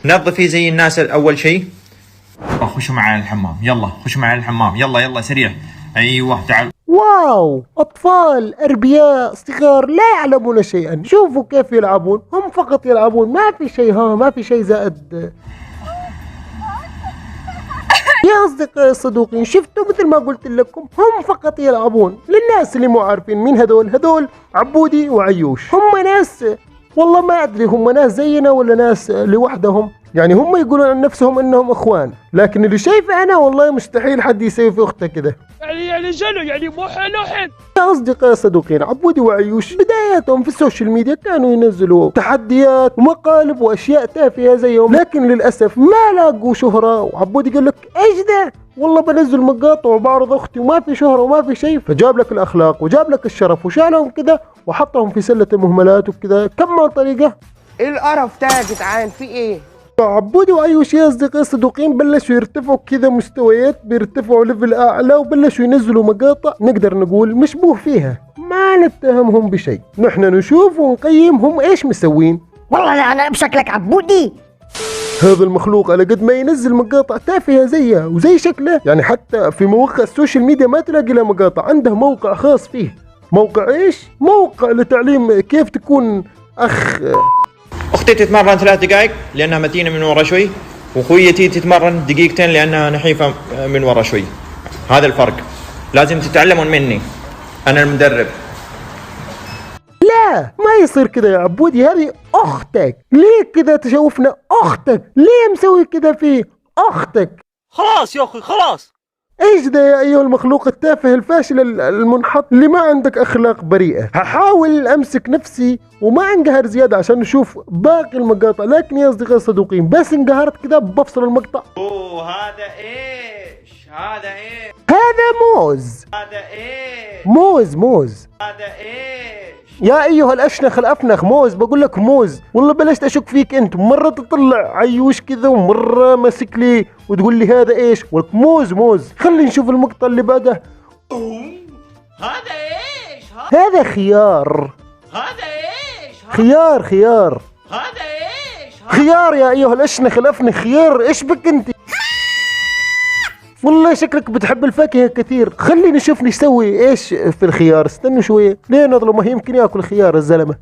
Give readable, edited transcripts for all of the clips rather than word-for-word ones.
نظفي زي الناس أول شيء. خشوا معي الحمام، يلا خشوا معي الحمام، يلا يلا سريع. أيوه تعال. واو، أطفال أربياء صغار لا يعلمون شيئا، شوفوا كيف يلعبون، هم فقط يلعبون، ما في شيء، ما في شيء زائد. يا أصدقائي الصدوقين، شفتوا مثل ما قلت لكم، هم فقط يلعبون. للناس اللي مو عارفين مين هذول عبودي وعيوش. هم ناس والله ما أدري هم ناس زينا ولا ناس لوحدهم، يعني هم يقولون عن نفسهم انهم اخوان، لكن اللي شايفه انا والله مستحيل حد يسوي في اخته كذا. يعني شنو يعني مو حلو حل. يا اصدقائي الصدوقين، عبودي وعيوش بداياتهم في السوشيال ميديا كانوا ينزلوا تحديات ومقالب واشياء تافهه زيهم، لكن للاسف ما لاقوا شهره. وعبودي قال لك ايش ذا، والله بنزل مقاطع وبعرض اختي وما في شهره وما في شيء، فجاب لك الاخلاق وجاب لك الشرف وشالهم كذا وحطهم في سله المهملات وكذا. كم طريقه. ايه القرف ده يا جدعان، في ايه؟ عبودي وعيوش يا اصدقائي الصدوقين بلشوا يرتفعوا كذا مستويات، بيرتفعوا ليفل اعلى وبلشوا ينزلوا مقاطع نقدر نقول مشبوه فيها، ما نتهمهم بشيء، نحن نشوف ونقيم هم ايش مسوين. والله لا انا بشكلك عبودي. هذا المخلوق على قد ما ينزل مقاطع تافهه زيها وزي شكله، يعني حتى في مواقع السوشيال ميديا ما تلاقي له مقاطع، عنده موقع خاص فيه. موقع ايش؟ موقع لتعليم كيف تكون اخ. أختي تتمرن 3 دقائق لأنها متينة من ورا شوي، وأخويتي تتمرن 2 دقيقتين لأنها نحيفة من ورا شوي. هذا الفرق، لازم تتعلمون مني، أنا المدرب. لا ما يصير كذا يا عبودي، هذه أختك، ليه كذا تشوفنا أختك؟ ليه مسوي كذا في أختك؟ خلاص يا اخي خلاص. ايش ده يا ايها المخلوق التافه الفاشل المنحط اللي ما عندك اخلاق بريئة. هحاول امسك نفسي وما انقهر زيادة عشان نشوف باقي المقاطع، لكن يا اصدقائي الصدوقين بس انقهرت كذا بفصل المقطع. أوه هذا إيش؟ هذا إيش؟ هذا موز. هذا إيش؟ موز. هذا إيش؟ يا ايها الاشنخ الافنخ، موز، بقول لك موز. والله بلشت اشك فيك انت، مرة تطلع عيوش كذا ومرة ماسك لي وتقول لي هذا ايش، ولك موز. خلي نشوف المقطع اللي بعده. هذا إيش؟ هذا خيار. هذا إيش؟ خيار هذا إيش؟ خيار يا ايها الاشنخ الافنخ، خيار. ايش بك انت؟ والله شكلك بتحب الفاكهة كثير. خلينا نشوف نسوي ايش في الخيار. استنوا شوية ليه نظلمه، يمكن ياكل خيار الزلمة.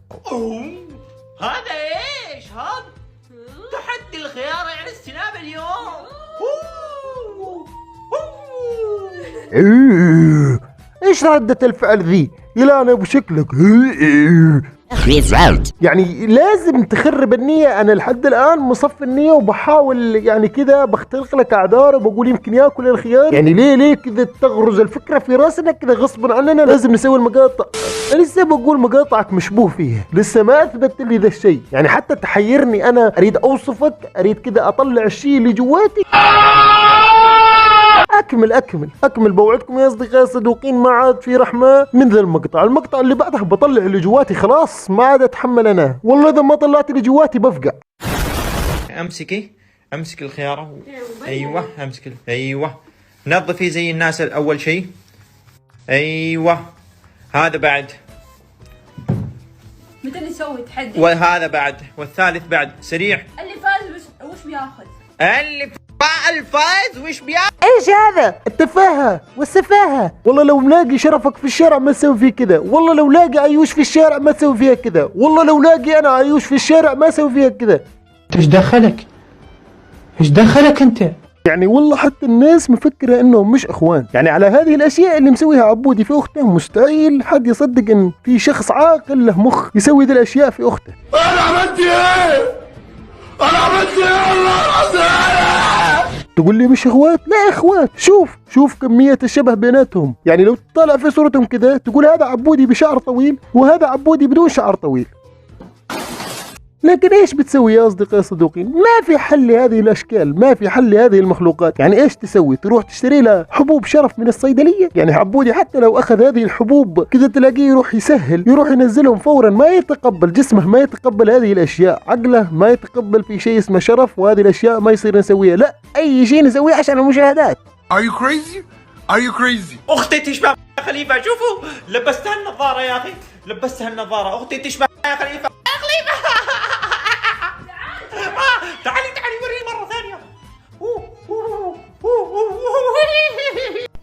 هذا إيش؟ هذا تحدي الخيار يعني استلام اليوم. ايش ردة الفعل ذي؟ يلا انا بشكلك يعني لازم تخرب النية. انا لحد الان مصف النية وبحاول يعني كذا بختلق لك اعذار وبقول يمكن ياكل الخيار. يعني ليه كذا تغرز الفكرة في راسنا كذا غصبا عننا لازم نسوي المقاطع. انا لسه بقول مقاطعك مشبوه فيها، لسه ما اثبت لي ذا الشيء، يعني حتى تحيرني. انا اريد اوصفك، اريد كذا اطلع الشيء اللي جواتي. اكمل بوعدكم يا اصدقائي الصدوقين، ما عاد في رحمه من ذا المقطع اللي بعده بطلع اللي جواتي، خلاص ما عاد اتحمل انا، والله اذا ما طلعت اللي جواتي بفقع. امسك الخيارة. ايوه ايوه نظفي زي الناس اول شيء. ايوه هذا بعد. متى نسوي تحدي؟ وهذا بعد، والثالث بعد. سريع. اللي فاز وش بياخذ؟ اللي الفايز وش بياخذ؟ ايش هذا التفاهة والسفاهة؟ والله لو ملاقي شرفك في الشارع ما تسوي فيه كذا، والله لو لاقي عيوش في الشارع ما تسوي فيها كذا، والله لو لاقي انا عيوش في الشارع ما اسوي فيها كذا. ايش دخلك انت؟ يعني والله حتى الناس مفكرة انهم مش اخوان، يعني على هذه الاشياء اللي مسويها عبودي في اخته مستحيل حد يصدق ان في شخص عاقل له مخ يسوي ذي الاشياء في اخته. انا عملت ايه والله العظيم. تقول لي مش اخوات؟ لا اخوات. شوف كمية الشبه بيناتهم، يعني لو تطلع في صورتهم كذا تقول هذا عبودي بشعر طويل وهذا عبودي بدون شعر طويل. لكن ايش بتسوي يا اصدقائي الصدوقين؟ ما في حل لهذه الاشكال، ما في حل لهذه المخلوقات. يعني ايش تسوي؟ تروح تشتري لها حبوب شرف من الصيدليه؟ يعني عبودي حتى لو اخذ هذه الحبوب كذا تلاقيه يروح ينزلهم فورا، ما يتقبل، جسمه ما يتقبل هذه الاشياء، عقله ما يتقبل في شيء اسمه شرف، وهذه الاشياء ما يصير نسويها. لا، اي شيء نسويه عشان المشاهدات. Are you crazy? اختي تشبه خليفة. شوفوا لبستها النظارة يا اخي، اختي تشبه خليفة. تعالي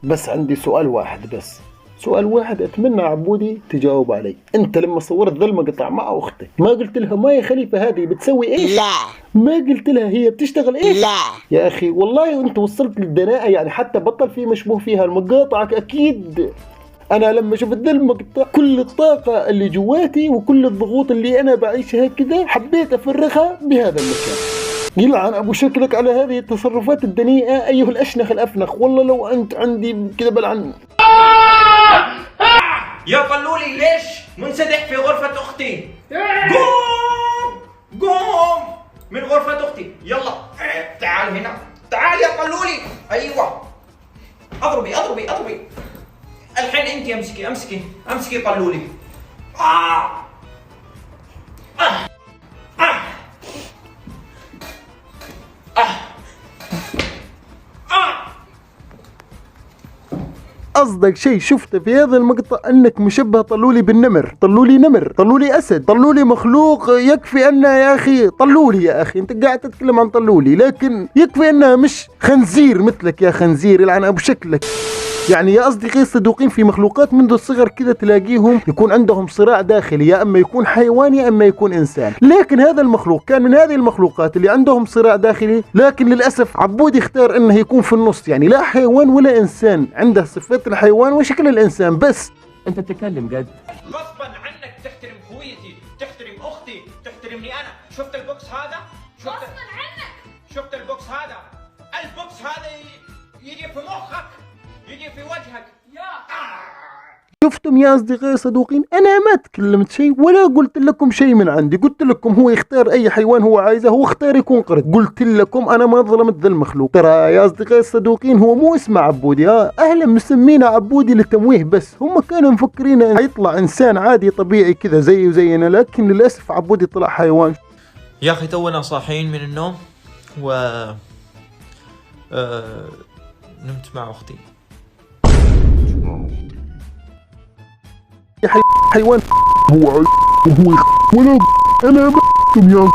بس عندي سؤال واحد بس، سؤال واحد اتمنى عبودي تجاوب علي. انت لما صورت ذا المقطع مع اختك ما قلت لها مايا خليفه هذه بتسوي ايش؟ لا. ما قلت لها هي بتشتغل ايش؟ لا. يا اخي والله انت وصلت للدناءه، يعني حتى بطل في مشبوه فيها المقاطعك اكيد. انا لما شفت ذا المقطع كل الطاقه اللي جواتي وكل الضغوط اللي انا بعيشها كذا حبيت افرغها بهذا المكان. يلعن ابو شكلك على هذه التصرفات الدنيئه ايها الاشنخ الافنخ، والله لو انت عندي كذا بلعن. يا طلولي ليش منسدح في غرفة أختي؟ قوم قوم من غرفة أختي، يلا تعال هنا، تعال يا طلولي. أيوة أضربي أضربي أضربي. الحين أنت أمسكي أمسكي أمسكي طلولي. قصدك شيء شفته في هذا المقطع انك مشبه طلولي بالنمر، طلولي نمر، طلولي اسد، طلولي مخلوق يكفي انه يا اخي طلولي، يا اخي انت قاعد تتكلم عن طلولي لكن يكفي انها مش خنزير مثلك يا خنزير يلعن ابو شكلك. يعني يا اصدقائي الصدوقين في مخلوقات منذ الصغر كذا تلاقيهم يكون عندهم صراع داخلي، يا اما يكون حيوان يا اما يكون انسان، لكن هذا المخلوق كان من هذه المخلوقات اللي عندهم صراع داخلي، لكن للاسف عبودي اختار انه يكون في النص، يعني لا حيوان ولا انسان، عنده صفات الحيوان وشكل الانسان بس. انت تتكلم جد؟ غصبا عنك تحترم خويتي، تحترم اختي، تحترمني انا. شفت البوكس هذا؟ غصبا عنك. شفت البوكس هذا؟ البوكس هذا يجي في مخك، يجي في وجهك. شفتم يا اصدقائي الصدوقين، انا ما تكلمت شيء ولا قلت لكم شيء من عندي، قلت لكم هو يختار اي حيوان هو عايزه، هو اختار يكون قرد، قلت لكم انا ما ظلمت ذا المخلوق. ترى يا اصدقائي الصدوقين هو مو اسمه عبودي، اهلا مسمينه عبودي للتمويه بس، هم كانوا مفكرين انه يطلع انسان عادي طبيعي كذا زيه وزينا، لكن للاسف عبودي طلع حيوان. يا اخي تونا صاحيين من النوم و نمت مع اختي. يا حيوان هو ولا انا يا